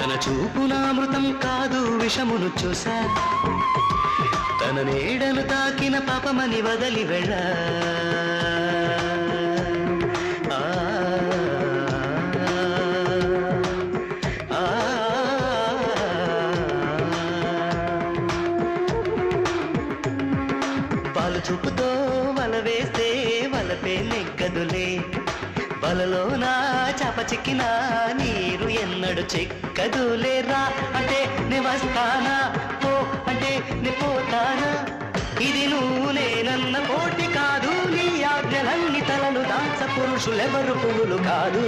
తన చూపునామృతం కాదు విషమును చూసా తన నీడను తాకిన పాపమని వదలి వెళ్ళ పాలు చూపుతో వల వేస్తే వలపే నెగ్గదులే వలలో నా చాప చిక్కిన నీరు ఎన్నడు చిక్కదులేరా అంటే నే వస్తానా పో అంటే నే పోతానా ఇది నువ్వు నేనన్న పోటీ కాదు నీ ఆజ్ఞలన్నీ తలలు దాచ పురుషులెవరు పువ్వులు కాదు